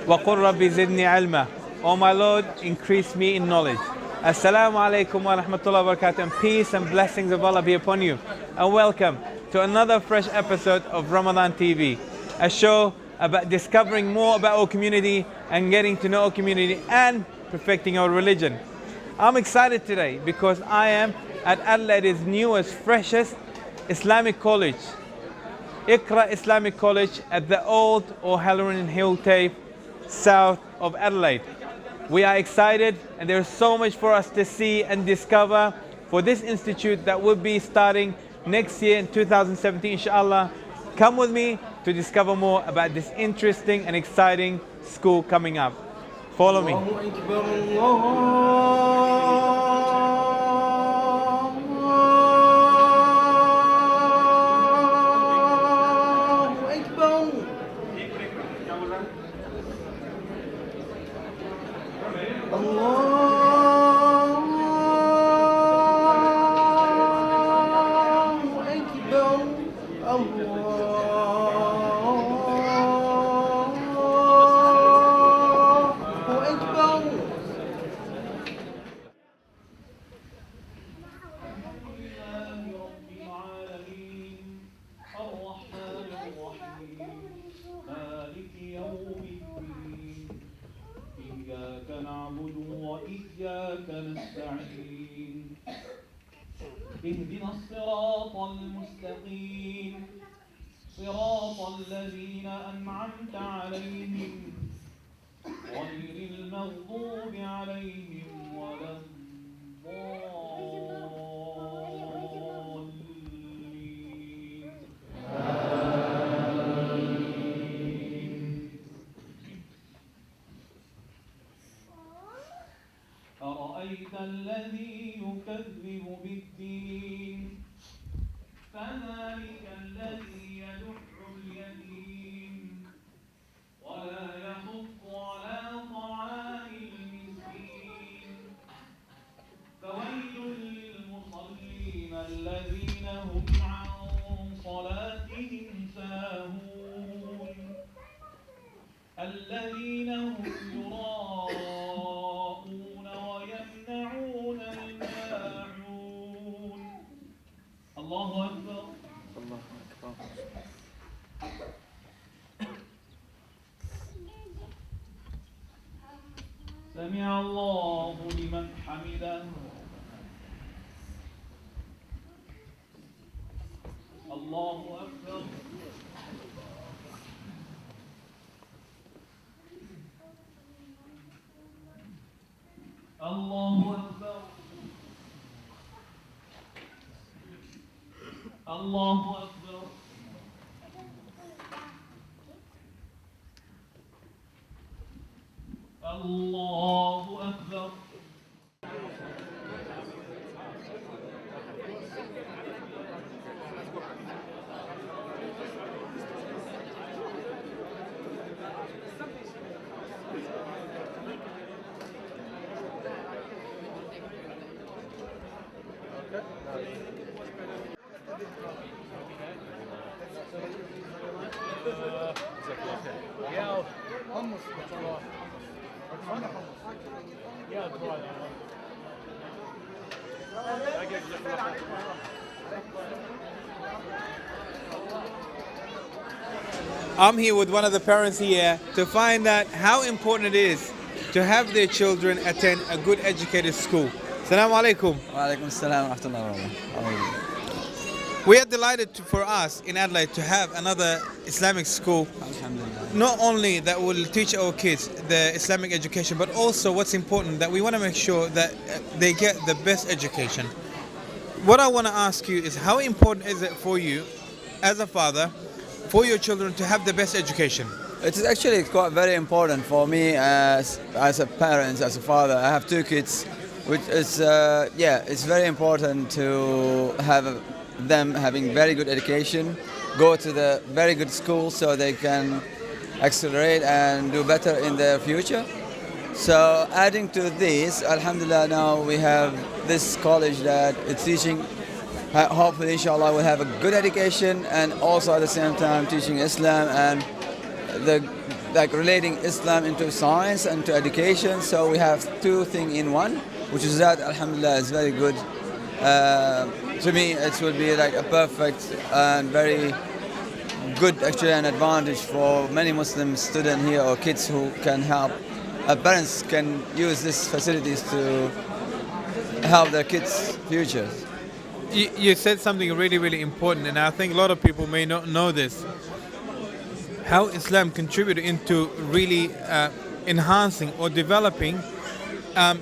وَقُلْ رَبِّ زِدْنِي عِلْمًا. O my Lord, increase me in knowledge. Assalamu alaikum wa rahmatullahi wa barakatuh, and peace and blessings of Allah be upon you. And welcome to another fresh episode of Ramadan TV, a show about discovering more about our community and getting to know our community and perfecting our religion. I'm excited today because I am at Adelaide's newest, freshest Islamic college, Iqra Islamic College at the old O'Halloran Hill Tape, south of Adelaide. We are excited and there's so much for us to see and discover for this institute that will be starting next year in 2017, inshallah. Come with me to discover more about this interesting and exciting school coming up. Follow me. اهدنا الصراط المستقيم صراط الذين أنعمت عليهم غير المغضوب عليهم ولا الضالين أرأيت الذي يكذب بالدين فذلك الذي يدع اليتيم ولا يحض على طعام المسكين فويل للمصلين الذين هم عن صلاتهم ساهون الذين هم يراءون ويمنعون الماعون الله أكبر الله أكبر سمع الله لمن حمده الله أكبر الله أكبر الله أكبر الله أكبر I'm here with one of the parents here to find out how important it is to have their children attend a good educated school. Assalamu alaikum. Wa alaikum assalam wa rahmatullahi wa barakatuh. We are delighted for us in Adelaide to have another Islamic school. Alhamdulillah. Not only that will teach our kids the Islamic education, but also what's important that we want to make sure that they get the best education. What I want to ask you is how important is it for you as a father for your children to have the best education? It is actually quite very important for me as a parent, as a father. I have two kids, which is it's very important to have them having very good education, go to the very good school so they can accelerate and do better in their future. So adding to this, alhamdulillah, now we have this college that is teaching, hopefully inshallah we'll have a good education and also at the same time teaching Islam and the like relating Islam into science and to education. So we have two things in one, which is that Alhamdulillah is very good. To me, it will be like a perfect and very good actually an advantage for many Muslim students here or kids who can help. Parents can use these facilities to help their kids' futures. You said something really, really important, and I think a lot of people may not know this. How Islam contributed into really enhancing or developing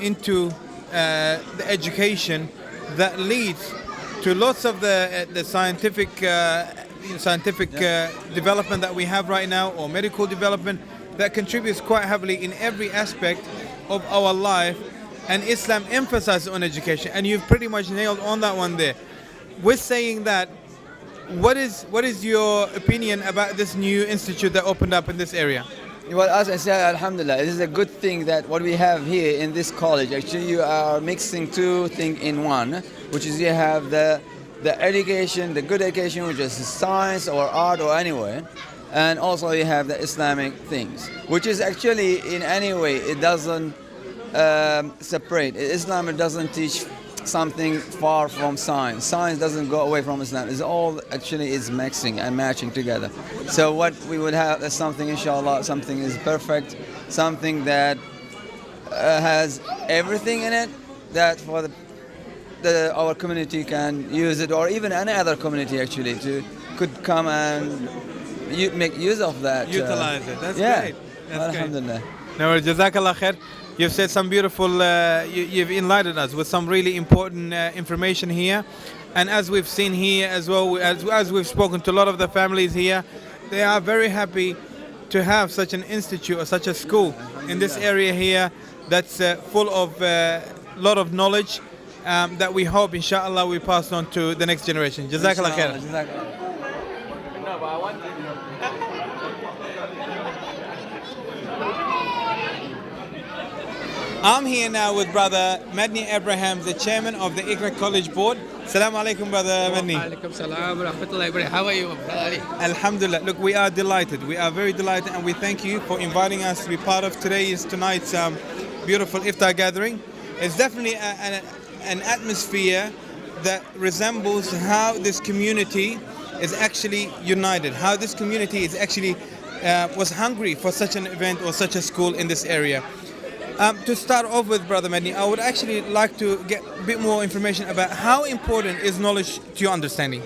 into the education that leads to lots of the scientific development that we have right now, or medical development that contributes quite heavily in every aspect of our life. And Islam emphasizes on education, and you've pretty much nailed on that one there. With saying that, what is your opinion about this new institute that opened up in this area? Well, as I said, Alhamdulillah, this is a good thing that what we have here in this college. Actually, you are mixing two things in one, which is you have the education, the good education, which is science or art or anyway, and also you have the Islamic things, which is actually in any way it doesn't separate. Islam doesn't teach something far from science. Science doesn't go away from Islam. It's all actually is mixing and matching together. So what we would have is something, inshallah, something is perfect, something that has everything in it that for our community can use it, or even any other community actually could come and make use of that. Utilize it. That's yeah. great. That's Alhamdulillah. great. No, Jazakallah khair. You've said some beautiful, you've enlightened us with some really important information here. And as we've seen here as well, as we've spoken to a lot of the families here, they are very happy to have such an institute or such a school in this area here that's full of a lot of knowledge that we hope, inshallah, we pass on to the next generation. Jazakallah khair. I'm here now with Brother Madni Abraham, the chairman of the Iqra College Board. Assalamu alaikum, Brother Madni. Alaikum salam wa rahmatullahi wa barakatuh. How are you, Brother Ali? Alhamdulillah. Look, we are delighted. We are very delighted, and we thank you for inviting us to be part of tonight's beautiful iftar gathering. It's definitely an atmosphere that resembles how this community is actually united, how this community is actually was hungry for such an event or such a school in this area. To start off with, Brother Madni, I would actually like to get a bit more information about how important is knowledge to your understanding.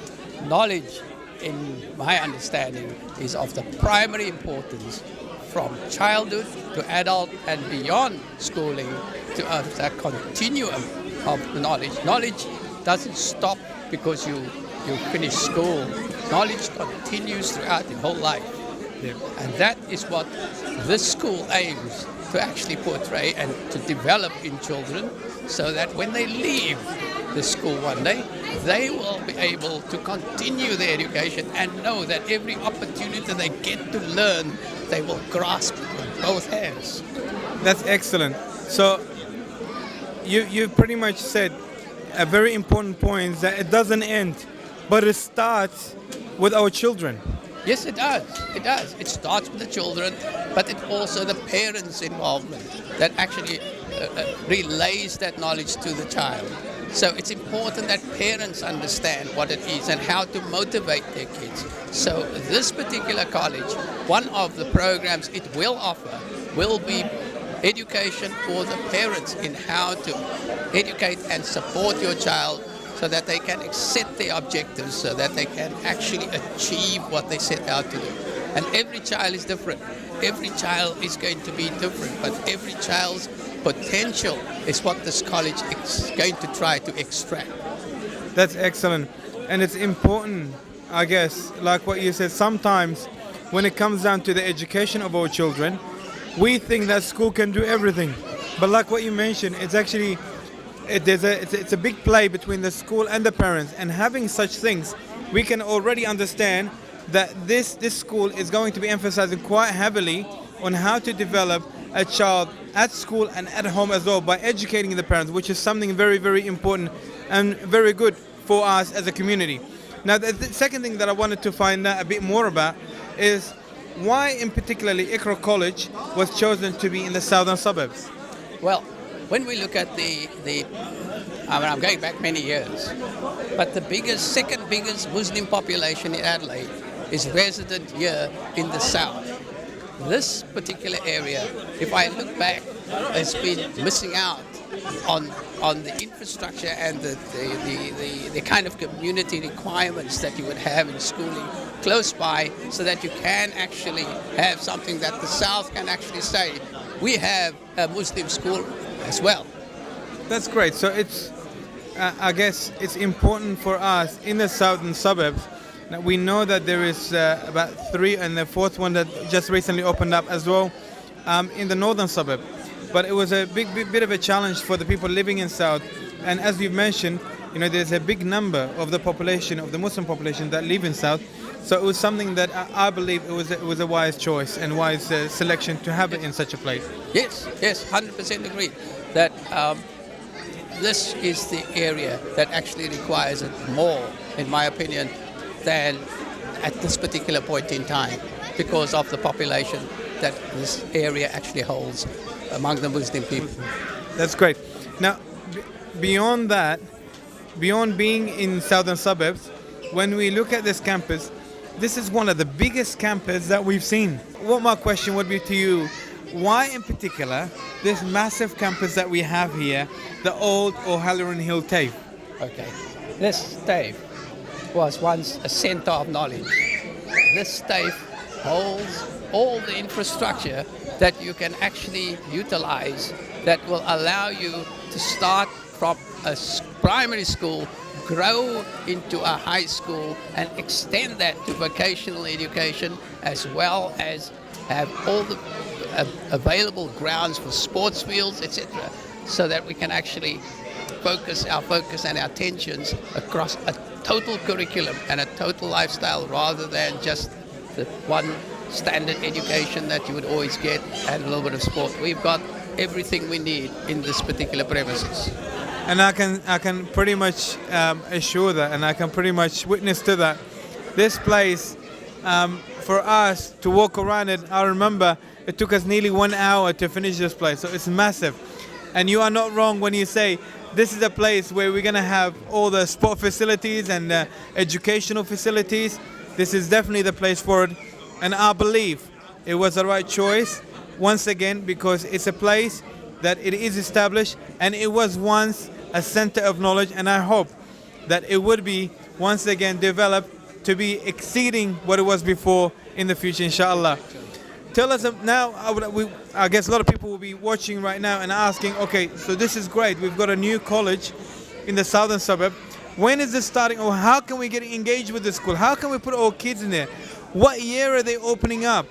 Knowledge, in my understanding, is of the primary importance from childhood to adult and beyond schooling to a continuum of knowledge. Knowledge doesn't stop because you finish school. Knowledge continues throughout your whole life. Yeah. And that is what this school aims to actually portray and to develop in children, so that when they leave the school one day, they will be able to continue their education and know that every opportunity they get to learn, they will grasp with both hands. That's excellent. So you pretty much said a very important point, that it doesn't end, but it starts with our children. Yes, it does. It does. It starts with the children, but it also the parents' involvement that actually relays that knowledge to the child. So it's important that parents understand what it is and how to motivate their kids. So this particular college, one of the programs it will offer will be education for the parents in how to educate and support your child, so that they can set their objectives, so that they can actually achieve what they set out to do. And every child is different. Every child is going to be different, but every child's potential is what this college is going to try to extract. That's excellent. And it's important, I guess, like what you said, sometimes when it comes down to the education of our children, we think that school can do everything. But like what you mentioned, it's actually it's a big play between the school and the parents, and having such things, we can already understand that this school is going to be emphasizing quite heavily on how to develop a child at school and at home as well, by educating the parents, which is something very, very important and very good for us as a community. Now, the second thing that I wanted to find out a bit more about is why in particularly Iqra College was chosen to be in the southern suburbs? Well, when we look at I'm going back many years, but the second biggest Muslim population in Adelaide is resident here in the south. This particular area, if I look back, has been missing out on the infrastructure and the kind of community requirements that you would have in schooling close by, so that you can actually have something that the South can actually say, we have a Muslim school as well. That's great. So it's, I guess it's important for us in the southern suburbs. Now we know that there is about 3, and the 4th one that just recently opened up as well in the northern suburb. But it was a big bit of a challenge for the people living in South. And as you've mentioned, there's a big number of the population, of the Muslim population that live in South. So it was something that I believe it was a wise choice and wise selection to have it in such a place. Yes, 100% agree that this is the area that actually requires it more, in my opinion, than at this particular point in time, because of the population that this area actually holds among the Muslim people. That's great. Now, beyond that, beyond being in southern suburbs, when we look at this campus, this is one of the biggest campuses that we've seen. What my question would be to you, why in particular this massive campus that we have here, the old O'Halloran Hill TAFE? Okay, this TAFE was once a center of knowledge. This TAFE holds all the infrastructure that you can actually utilize, that will allow you to start from a primary school, grow into a high school, and extend that to vocational education, as well as have all the available grounds for sports fields, etc., so that we can actually focus and our attentions across a total curriculum and a total lifestyle, rather than just the one standard education that you would always get and a little bit of sport. We've got everything we need in this particular premises. And I can pretty much assure that, and I can pretty much witness to that. This place, for us to walk around it, I remember it took us nearly 1 hour to finish this place. So it's massive. And you are not wrong when you say this is a place where we're going to have all the sport facilities and educational facilities. This is definitely the place for it. And I believe it was the right choice, once again, because it's a place that it is established and it was once a center of knowledge, and I hope that it would be once again developed to be exceeding what it was before in the future, inshallah. Tell us now, I guess a lot of people will be watching right now and asking, okay, so this is great. We've got a new college in the southern suburb. When is this starting, or how can we get engaged with the school? How can we put our kids in there? What year are they opening up?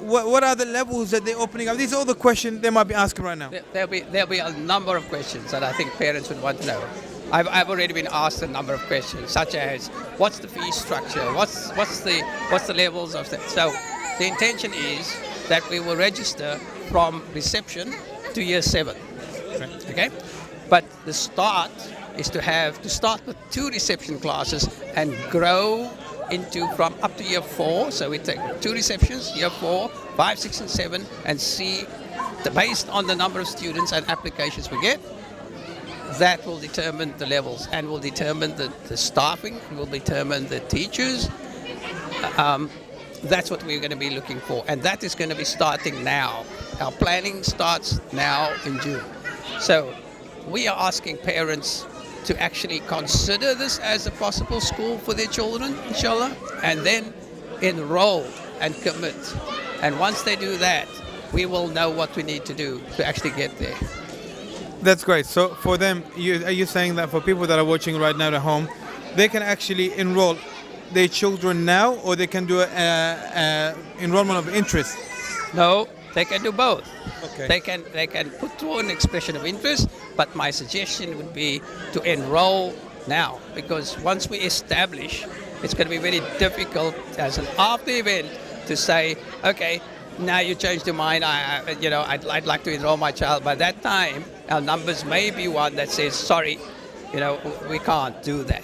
What are the levels that they're opening up? These are all the questions they might be asking right now. There'll be a number of questions that I think parents would want to know. I've already been asked a number of questions, such as what's the fee structure, what's the levels of that. So the intention is that we will register from reception to year 7. Okay, but the start is to start with 2 reception classes and grow into from up to year 4. So we take 2 receptions, year 4, 5, 6, and 7, and see, based on the number of students and applications we get, that will determine the levels and will determine the staffing, will determine the teachers. That's what we're going to be looking for, and that is going to be starting now. Our planning starts now in June. So we are asking parents to actually consider this as a possible school for their children, inshallah, and then enroll and commit. And once they do that, we will know what we need to do to actually get there. That's great. So for them, are you saying that for people that are watching right now at home, they can actually enroll their children now, or they can do enrollment of interest? No, they can do both. Okay. They can put through an expression of interest, but my suggestion would be to enroll now, because once we establish, it's going to be very difficult as an after event to say, okay, now you changed your mind. I'd like to enroll my child. By that time, our numbers may be one that says, sorry, we can't do that.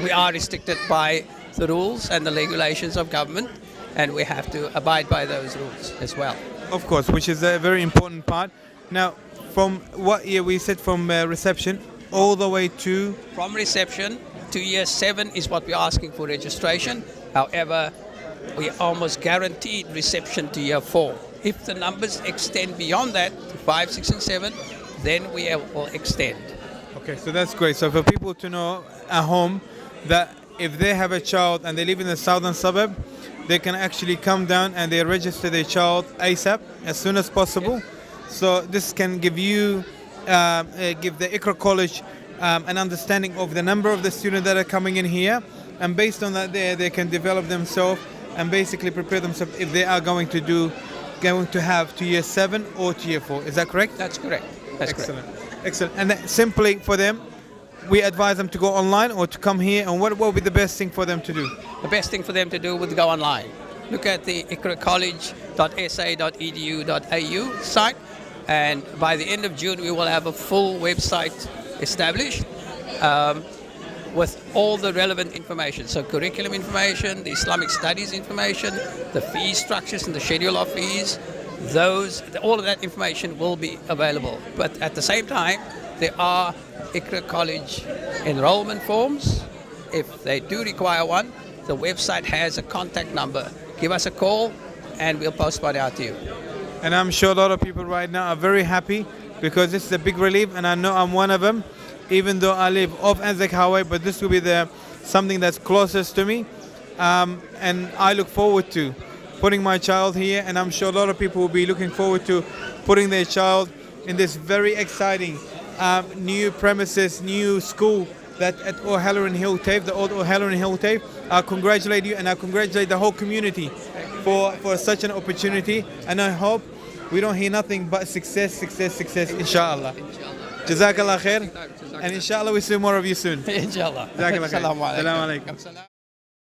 We are restricted by the rules and the regulations of government, and we have to abide by those rules as well. Of course, which is a very important part. Now, from what year we said from reception all the way to From reception to year 7 is what we're asking for registration. However, we almost guaranteed reception to year 4. If the numbers extend beyond that to 5, 6, and 7, then we will extend. okay, so that's great. So for people to know at home that if they have a child and they live in the southern suburb, they can actually come down and they register their child ASAP as soon as possible. So this can give you, give the Iqra College an understanding of the number of the students that are coming in here, and based on that, they can develop themselves and basically prepare themselves if they are going to have to year 7 or to year 4. Is that correct? That's correct. That's Excellent. correct. Excellent. And then simply for them, we advise them to go online or to come here, and what will be the best thing for them to do? The best thing for them to do would go online. Look at the iqracollege.sa.edu.au site, and by the end of June we will have a full website established with all the relevant information. So curriculum information, the Islamic studies information, the fee structures and the schedule of fees, all of that information will be available. But at the same time, there are Iqra College enrollment forms. If they do require one, the website has a contact number. Give us a call and we'll post it out to you. And I'm sure a lot of people right now are very happy because this is a big relief, and I know I'm one of them, even though I live off Anzac Highway, but this will be something that's closest to me. And I look forward to putting my child here, and I'm sure a lot of people will be looking forward to putting their child in this very exciting new premises, new school that at O'Halloran Hill TAFE, the old O'Halloran Hill TAFE. I congratulate you, and I congratulate the whole community for such an opportunity, and I hope we don't hear nothing but success, inshallah. Jazakallah khair, and inshallah we see more of you soon. Inshallah. Jazakallah khair. Assalamu alaikum. Assalamu alaikum.